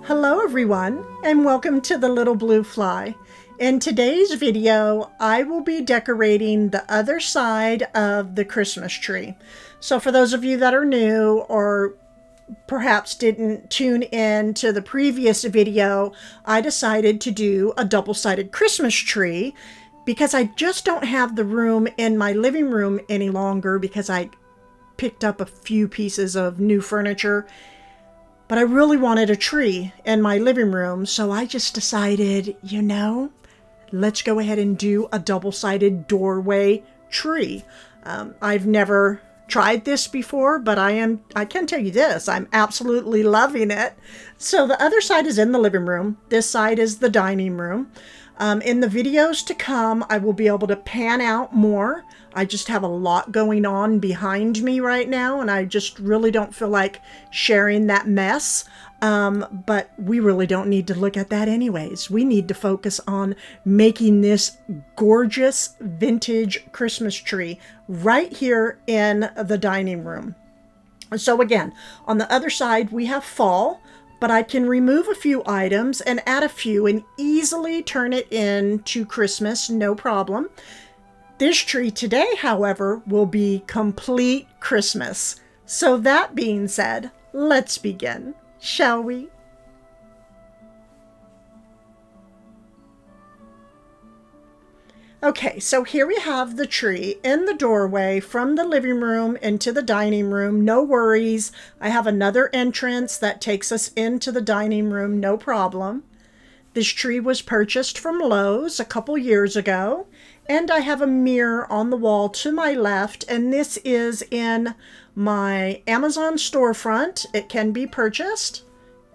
Hello everyone, and welcome to the Little Blue Fly. In today's video, I will be decorating the other side of the Christmas tree. So for those of you that are new or perhaps didn't tune in to the previous video, I decided to do a double-sided Christmas tree because I just don't have the room in my living room any longer because I picked up a few pieces of new furniture. But I really wanted a tree in my living room, so I just decided, let's go ahead and do a double-sided doorway tree. I've never tried this before, but I can tell you this, I'm absolutely loving it. So the other side is in the living room. This side is the dining room. In the videos to come, I will be able to pan out more. I just have a lot going on behind me right now, and I just really don't feel like sharing that mess. But we really don't need to look at that anyways. We need to focus on making this gorgeous vintage Christmas tree right here in the dining room. So again, on the other side, we have fall, but I can remove a few items and add a few and easily turn it into Christmas, no problem. This tree today, however, will be complete Christmas. So that being said, let's begin, shall we? Okay, so here we have the tree in the doorway from the living room into the dining room. No worries. I have another entrance that takes us into the dining room, no problem. This tree was purchased from Lowe's a couple years ago, and I have a mirror on the wall to my left, and this is in my Amazon storefront. It can be purchased.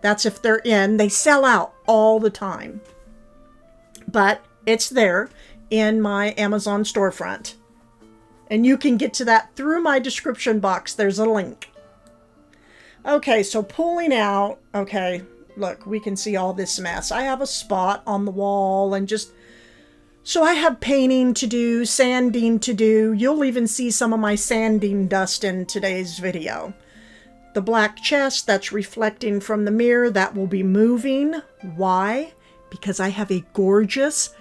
That's if they're in. They sell out all the time, but it's there in my Amazon storefront. And you can get to that through my description box. There's a link. Okay, so pulling out, okay, look, we can see all this mess. I have a spot on the wall and so I have painting to do, sanding to do. You'll even see some of my sanding dust in today's video. The black chest that's reflecting from the mirror, that will be moving. Why? Because I have a gorgeous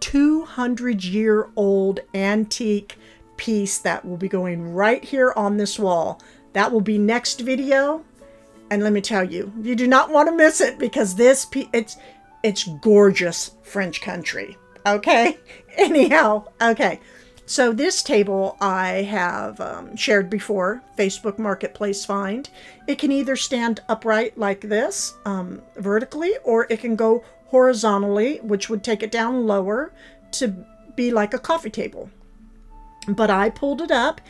200-year-old antique piece that will be going right here on this wall. That will be next video. And let me tell you, you do not want to miss it because this it's gorgeous French country. Okay? Anyhow, okay. So this table I have shared before, Facebook Marketplace find. It can either stand upright like this, vertically, or it can go horizontally, which would take it down lower to be like a coffee table. But I pulled it up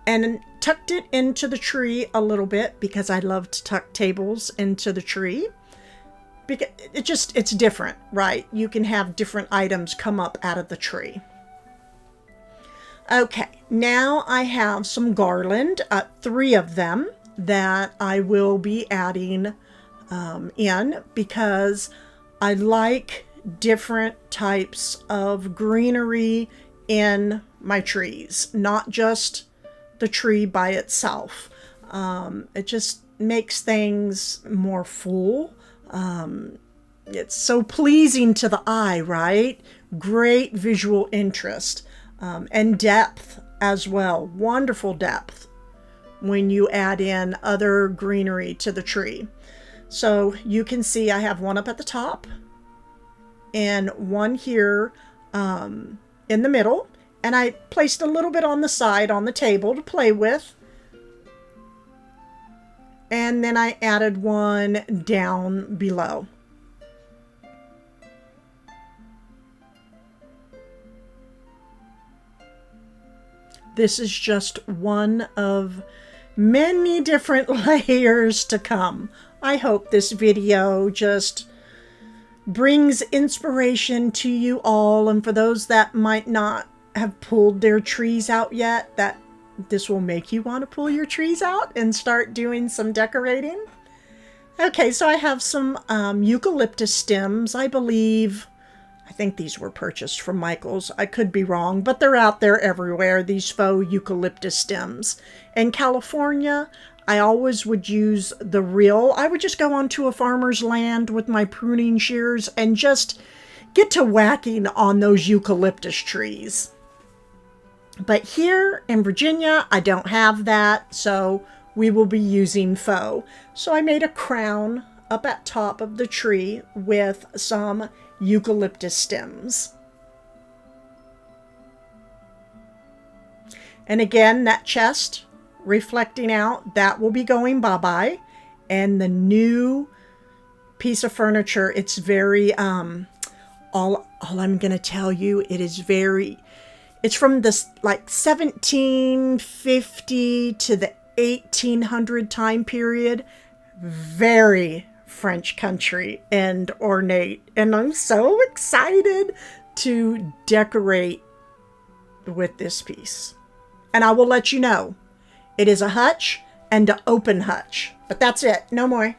and tucked it into the tree a little bit because I love to tuck tables into the tree. Because it's different, right? You can have different items come up out of the tree. Okay, now I have some garland, 3 of them that I will be adding in because I like different types of greenery in my trees, not just the tree by itself. It just makes things more full. It's so pleasing to the eye, right? Great visual interest, and depth as well. Wonderful depth when you add in other greenery to the tree. So you can see I have one up at the top and one here in the middle. And I placed a little bit on the side on the table to play with. And then I added one down below. This is just one of many different layers to come. I hope this video just brings inspiration to you all, and for those that might not have pulled their trees out yet, that this will make you want to pull your trees out and start doing some decorating. Okay, so I have some eucalyptus stems. I believe I think these were purchased from Michael's. I could be wrong, but they're out there everywhere, these faux eucalyptus stems. In California, I always would use the real. I would just go onto a farmer's land with my pruning shears and just get to whacking on those eucalyptus trees. But here in Virginia, I don't have that, so we will be using faux. So I made a crown up at top of the tree with some eucalyptus stems. And again, that chest reflecting out, that will be going bye-bye. And the new piece of furniture, it's very, all I'm going to tell you, it's from this like 1750 to the 1800 time period. Very French country and ornate. And I'm so excited to decorate with this piece. And I will let you know, it is a hutch and an open hutch. But that's it. No more.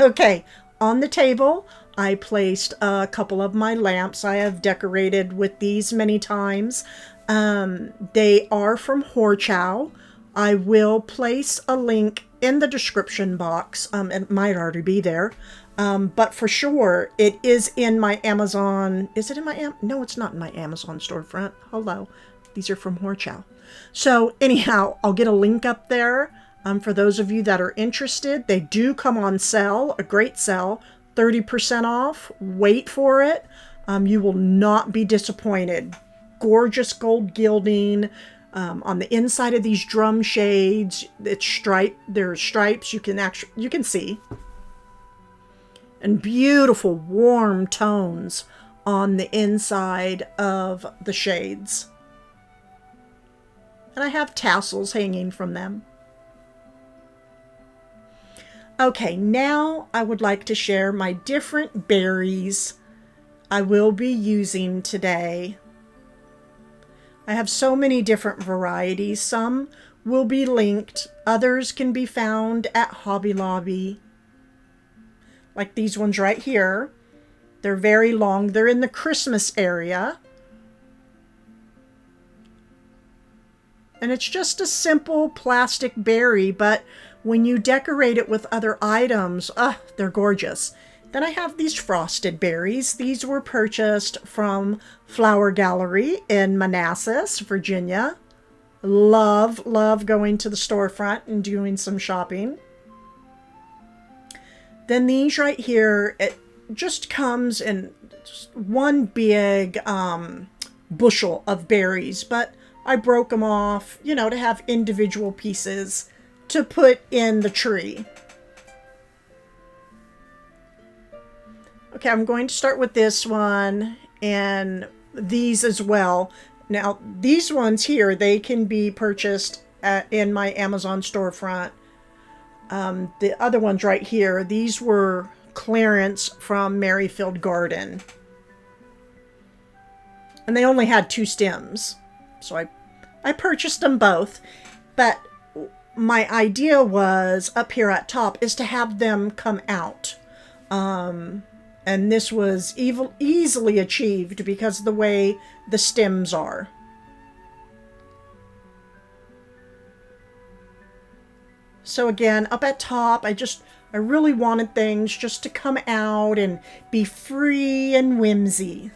Okay. On the table, I placed a couple of my lamps. I have decorated with these many times. They are from Horchow. I will place a link in the description box. It might already be there. But for sure, it is in my Amazon. Is it in my No, it's not in my Amazon storefront. Hello. These are from Horchow. So anyhow, I'll get a link up there. For those of you that are interested, they do come on sale, a great sale, 30% off. Wait for it. You will not be disappointed. Gorgeous gold gilding. On the inside of these drum shades, it's striped. There's stripes you can see. And beautiful warm tones on the inside of the shades. And I have tassels hanging from them. Okay, now I would like to share my different berries I will be using today. I have so many different varieties. Some will be linked. Others can be found at Hobby Lobby. Like these ones right here. They're very long. They're in the Christmas area. And it's just a simple plastic berry, but when you decorate it with other items, they're gorgeous. Then I have these frosted berries. These were purchased from Flower Gallery in Manassas, Virginia. Love going to the storefront and doing some shopping. Then these right here, it just comes in just one big bushel of berries, but I broke them off, to have individual pieces to put in the tree. Okay, I'm going to start with this one and these as well. Now, these ones here, they can be purchased in my Amazon storefront. The other ones right here, these were clearance from Merrifield Garden. And they only had 2 stems. So I purchased them both. But my idea was, up here at top, is to have them come out. And this was easily achieved because of the way the stems are. So again, up at top, I really wanted things just to come out and be free and whimsy.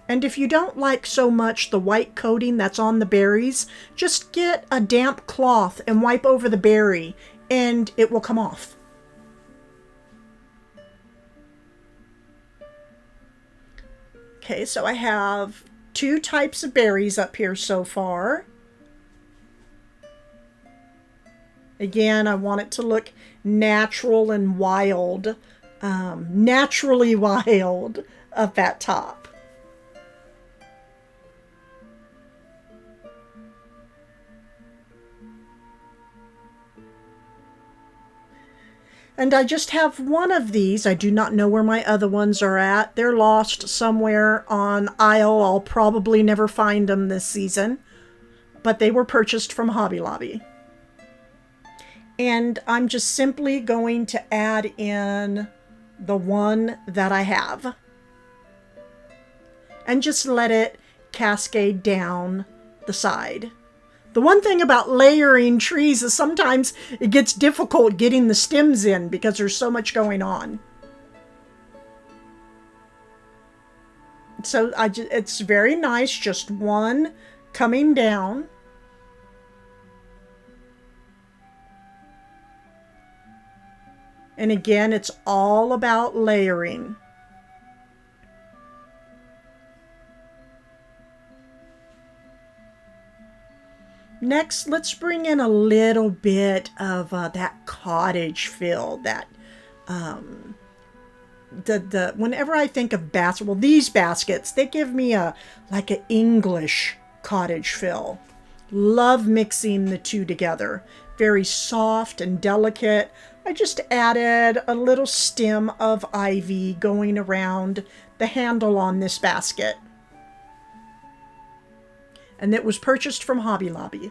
And if you don't like so much the white coating that's on the berries, just get a damp cloth and wipe over the berry and it will come off. Okay, so I have 2 types of berries up here so far. Again, I want it to look natural and wild, naturally wild up at top. And I just have one of these. I do not know where my other ones are at. They're lost somewhere on aisle. I'll probably never find them this season. But they were purchased from Hobby Lobby. And I'm just simply going to add in the one that I have and just let it cascade down the side. The one thing about layering trees is sometimes it gets difficult getting the stems in because there's so much going on. So it's very nice, just one coming down. And again, it's all about layering. Next, let's bring in a little bit of that cottage feel. That whenever I think of baskets, well, these baskets, they give me like an English cottage feel. Love mixing the two together. Very soft and delicate. I just added a little stem of ivy going around the handle on this basket. And it was purchased from Hobby Lobby.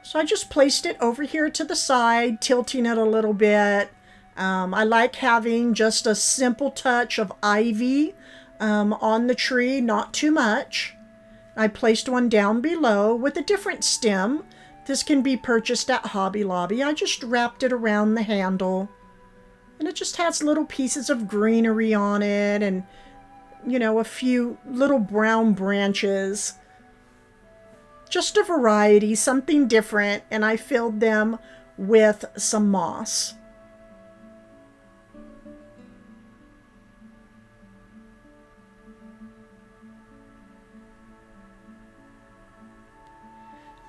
So I just placed it over here to the side, tilting it a little bit. I like having just a simple touch of ivy on the tree, not too much. I placed one down below with a different stem. This can be purchased at Hobby Lobby. I just wrapped it around the handle. And it just has little pieces of greenery on it and, you know, a few little brown branches. Just a variety, something different, and I filled them with some moss.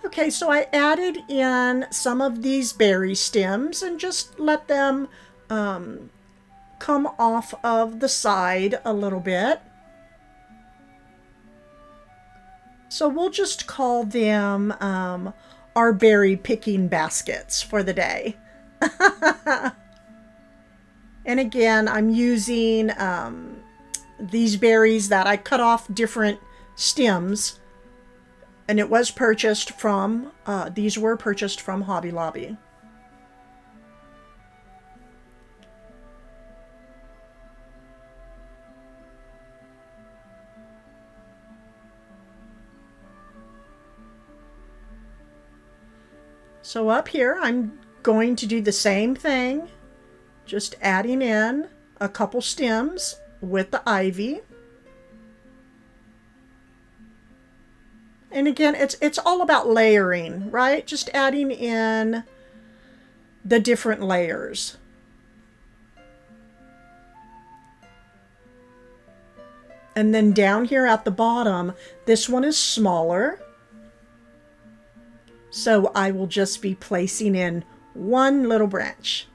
Okay, so I added in some of these berry stems and just let them come off of the side a little bit. So we'll just call them our berry picking baskets for the day. And again, I'm using these berries that I cut off different stems. And it was purchased from, these were purchased from Hobby Lobby. So up here, I'm going to do the same thing, just adding in a couple stems with the ivy. And again, it's all about layering, right? Just adding in the different layers. And then down here at the bottom, this one is smaller. So I will just be placing in one little branch.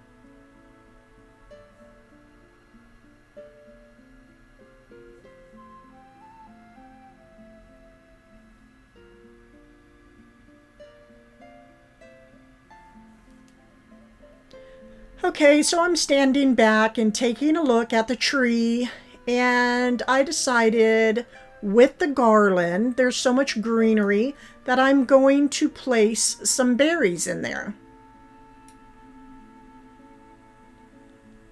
Okay, so I'm standing back and taking a look at the tree, and I decided with the garland, there's so much greenery that I'm going to place some berries in there.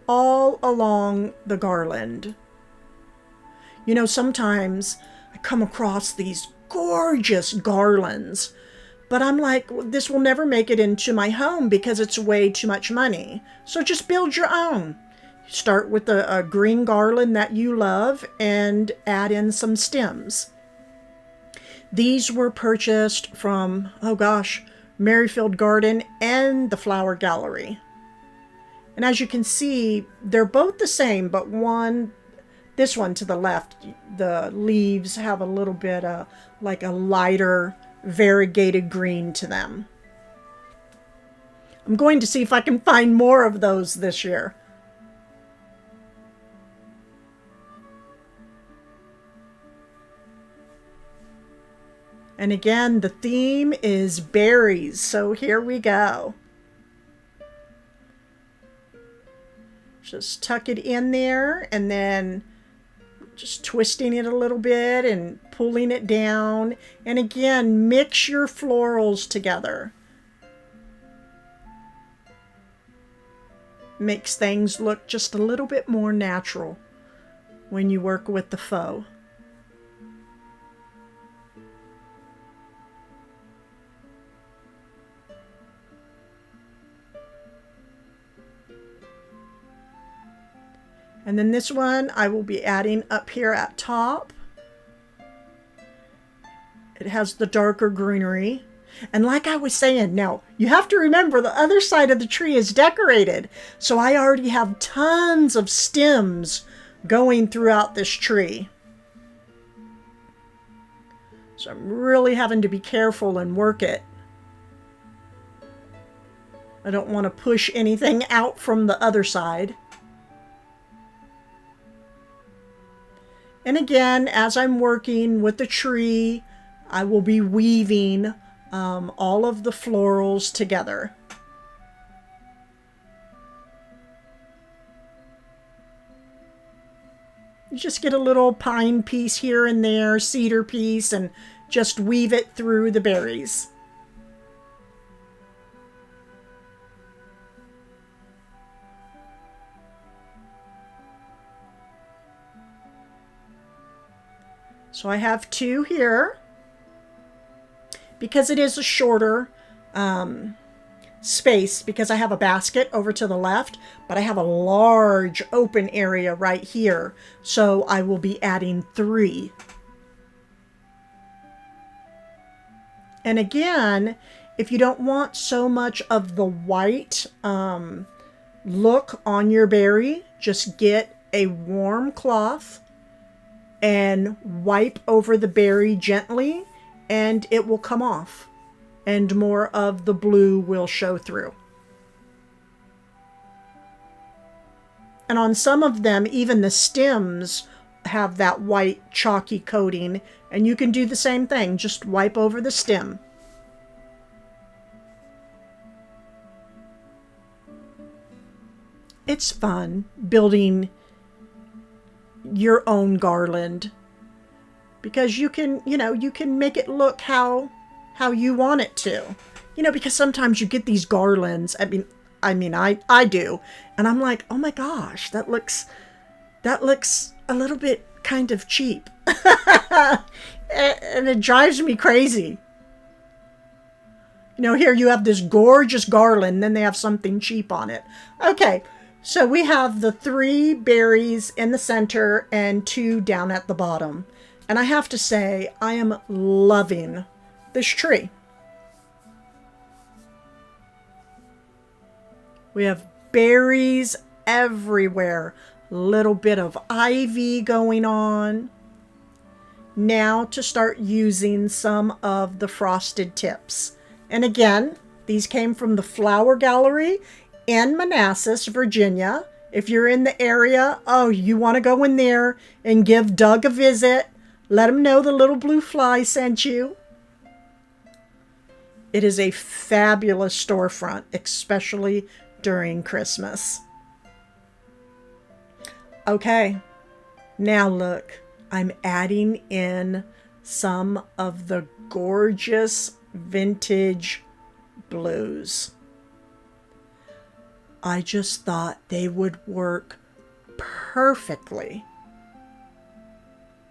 All along the garland. You know, sometimes I come across these gorgeous garlands, but I'm like, this will never make it into my home because it's way too much money. So just build your own. Start with a green garland that you love and add in some stems. These were purchased from, oh gosh, Merrifield Garden and the Flower Gallery. And as you can see, they're both the same, but this one to the left, the leaves have a little bit of like a lighter variegated green to them. I'm going to see if I can find more of those this year. And again, the theme is berries, so here we go. Just tuck it in there and then Just twisting it a little bit and pulling it down. And again, mix your florals together. Makes things look just a little bit more natural when you work with the faux. And then this one I will be adding up here at top. It has the darker greenery. And like I was saying, now you have to remember the other side of the tree is decorated. So I already have tons of stems going throughout this tree. So I'm really having to be careful and work it. I don't want to push anything out from the other side. And again, as I'm working with the tree, I will be weaving all of the florals together. You just get a little pine piece here and there, cedar piece, and just weave it through the berries. So I have two here because it is a shorter space, because I have a basket over to the left, but I have a large open area right here. So I will be adding 3. And again, if you don't want so much of the white look on your berry, just get a warm cloth and wipe over the berry gently, and it will come off and more of the blue will show through. And on some of them, even the stems have that white chalky coating, and you can do the same thing. Just wipe over the stem. It's fun building your own garland, because you can, you can make it look how you want it to. Because sometimes you get these garlands. I do, and I'm like, oh my gosh, that looks a little bit kind of cheap. And it drives me crazy. Here you have this gorgeous garland, then they have something cheap on it. Okay. So we have the 3 berries in the center and 2 down at the bottom. And I have to say, I am loving this tree. We have berries everywhere. Little bit of ivy going on. Now to start using some of the frosted tips. And again, these came from the Flower Gallery in Manassas, Virginia. If you're in the area, you want to go in there and give Doug a visit. Let him know the Little Blue Fly sent you. It is a fabulous storefront, especially during Christmas. Okay, now look, I'm adding in some of the gorgeous vintage blues. I just thought they would work perfectly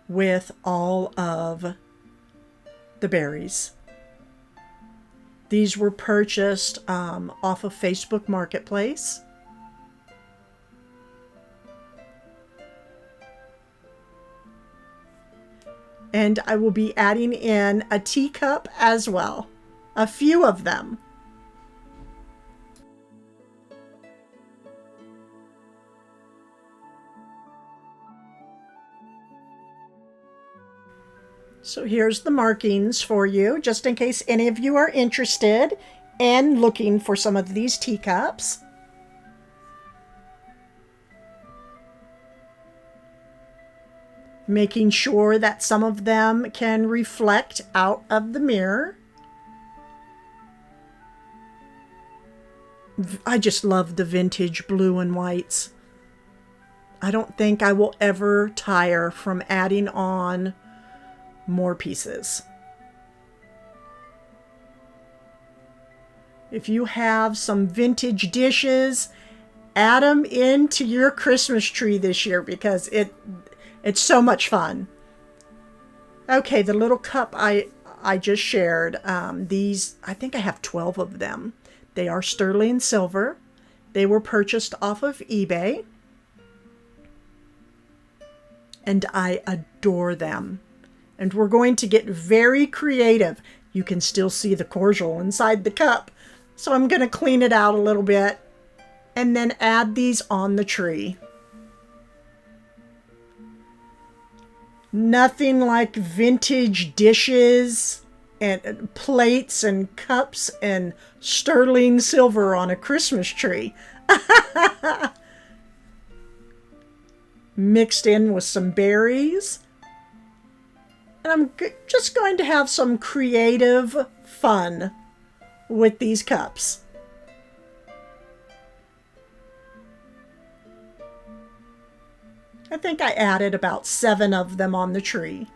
with all of the berries. These were purchased off of Facebook Marketplace. And I will be adding in a teacup as well. A few of them. So here's the markings for you, just in case any of you are interested in looking for some of these teacups. Making sure that some of them can reflect out of the mirror. I just love the vintage blue and whites. I don't think I will ever tire from adding on more pieces. If you have some vintage dishes, add them into your Christmas tree this year because it's so much fun. Okay, the little cup I just shared, these, I think I have 12 of them. They are sterling silver. They were purchased off of eBay. And I adore them. And we're going to get very creative. You can still see the cordial inside the cup. So I'm going to clean it out a little bit and then add these on the tree. Nothing like vintage dishes and plates and cups and sterling silver on a Christmas tree. Mixed in with some berries. And I'm just going to have some creative fun with these cups. I think I added about 7 of them on the tree.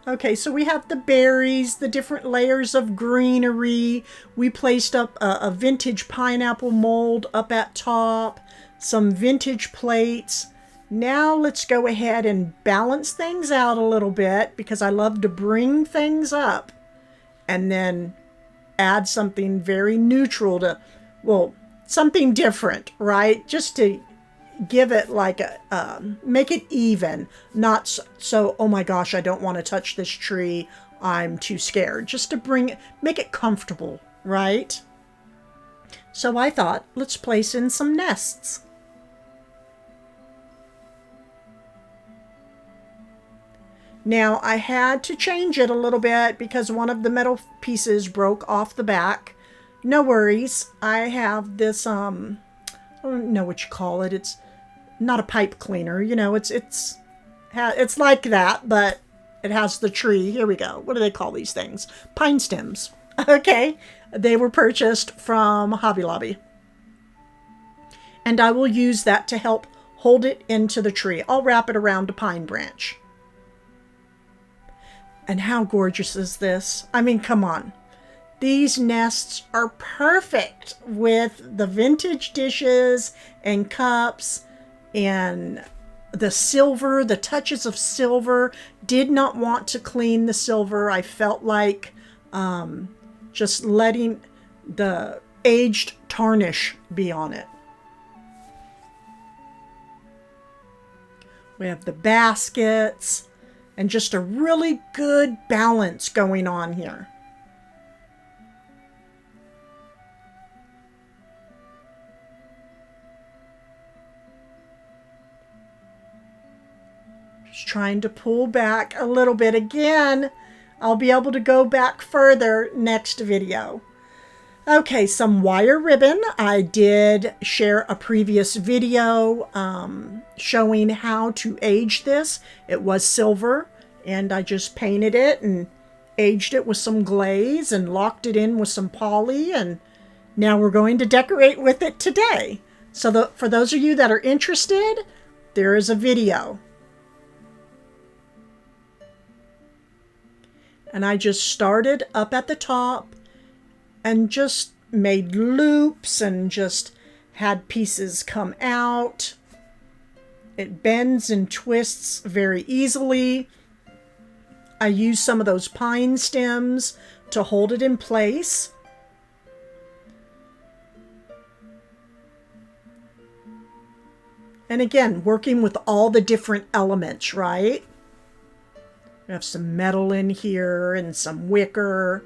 Okay, so we have the berries, the different layers of greenery. We placed up a vintage pineapple mold up at top, some vintage plates. Now let's go ahead and balance things out a little bit because I love to bring things up and then add something very neutral to, well, something different, right? Just to give it like a, make it even, not so, oh my gosh, I don't want to touch this tree, I'm too scared. Just to make it comfortable, right? So I thought, let's place in some nests. Now I had to change it a little bit because one of the metal pieces broke off the back. No worries. I have this, I don't know what you call it. It's not a pipe cleaner. You know, it's like that, but it has the tree. Here we go. What do they call these things? Pine stems. Okay. They were purchased from Hobby Lobby. And I will use that to help hold it into the tree. I'll wrap it around a pine branch. And how gorgeous is this? I mean, come on. These nests are perfect with the vintage dishes and cups and the silver, the touches of silver. Did not want to clean the silver. I felt like just letting the aged tarnish be on it. We have the baskets. And just a really good balance going on here. Just trying to pull back a little bit again. I'll be able to go back further next video. Okay, some wire ribbon. I did share a previous video showing how to age this. It was silver, and I just painted it and aged it with some glaze and locked it in with some poly, and now we're going to decorate with it today. So for those of you that are interested, there is a video. And I just started up at the top and just made loops and just had pieces come out. It bends and twists very easily. I used some of those pine stems to hold it in place. And again, working with all the different elements, right? We have some metal in here and some wicker.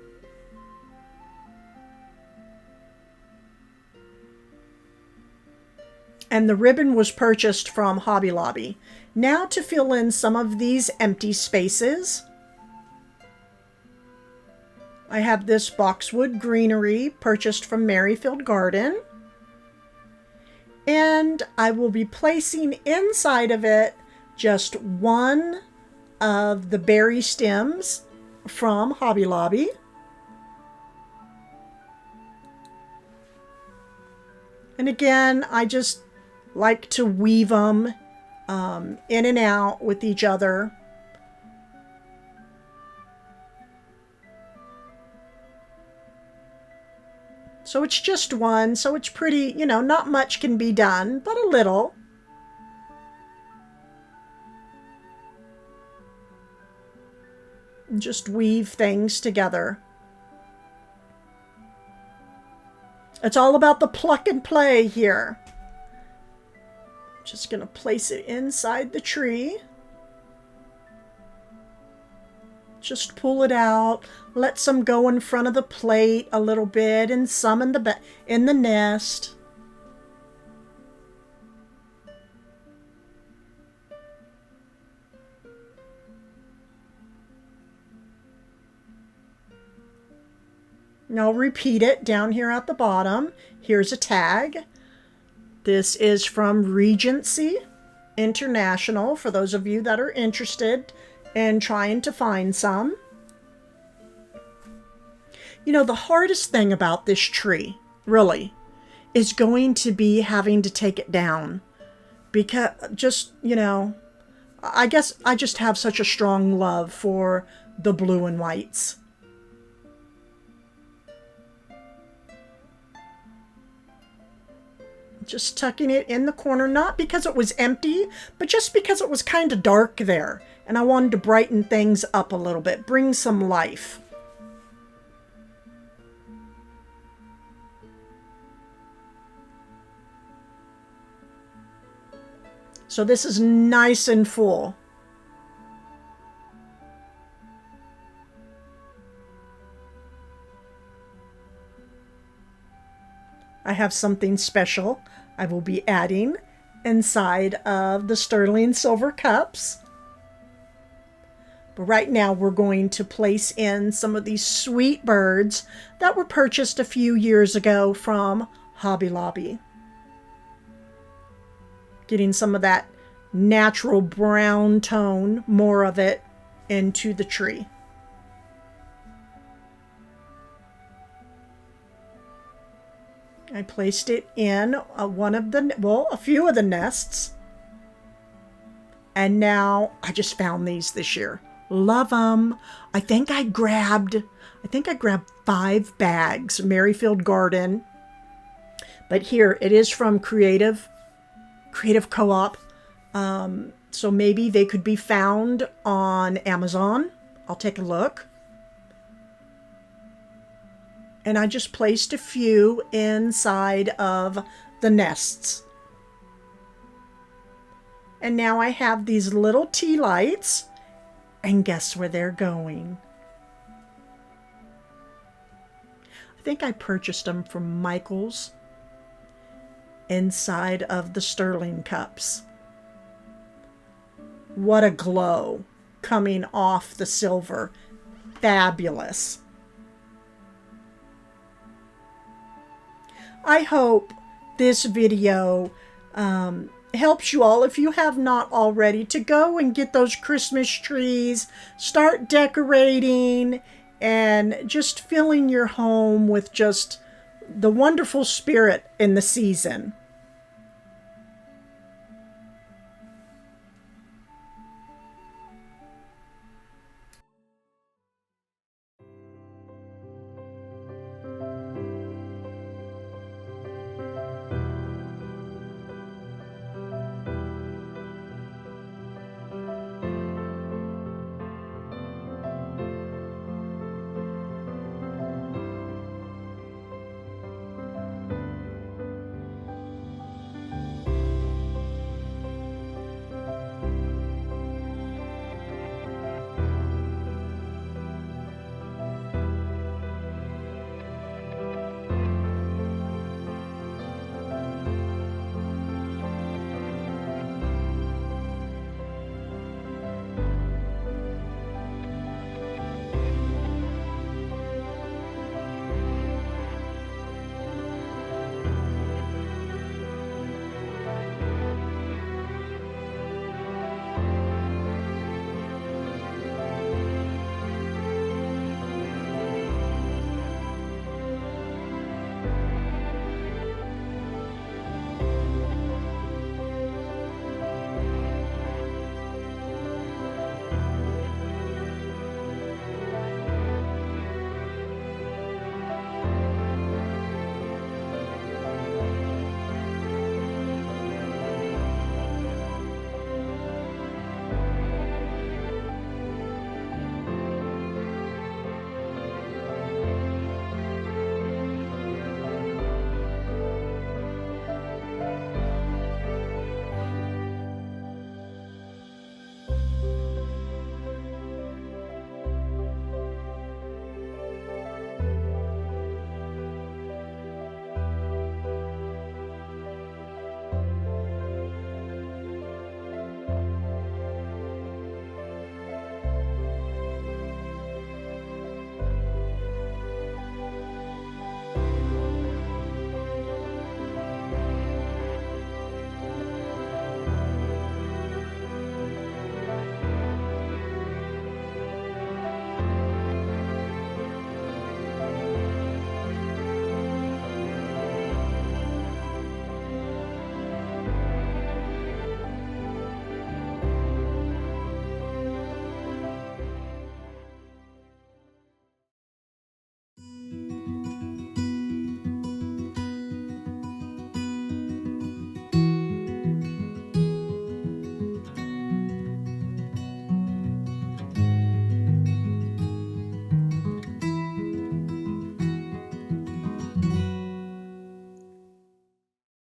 And the ribbon was purchased from Hobby Lobby. Now to fill in some of these empty spaces, I have this Boxwood greenery purchased from Merrifield Garden. And I will be placing inside of it just one of the berry stems from Hobby Lobby. And again, I just like to weave them in and out with each other. So it's just one, so it's pretty, you know, not much can be done, but a little. And just weave things together. It's all about the pluck and play here. Just gonna place it inside the tree. Just pull it out. Let some go in front of the plate a little bit, and some in the nest. Now repeat it down here at the bottom. Here's a tag. This is from Regency International, for those of you that are interested in trying to find some. You know, the hardest thing about this tree, really, is going to be having to take it down. Because just, you know, I guess I just have such a strong love for the blue and whites. Just tucking it in the corner, not because it was empty, but just because it was kind of dark there. And I wanted to brighten things up a little bit, bring some life. So this is nice and full. I have something special I will be adding inside of the sterling silver cups. But right now we're going to place in some of these sweet birds that were purchased a few years ago from Hobby Lobby. Getting some of that natural brown tone, more of it, into the tree. I placed it in a few of the nests. And now I just found these this year. Love them. I think I grabbed 5 bags, Merrifield Garden. But here it is from Creative Co-op. So maybe they could be found on Amazon. I'll take a look. And I just placed a few inside of the nests. And now I have these little tea lights. And guess where they're going? I think I purchased them from Michael's inside of the sterling cups. What a glow coming off the silver. Fabulous. I hope this video helps you all, if you have not already, to go and get those Christmas trees, start decorating, and just filling your home with just the wonderful spirit in the season.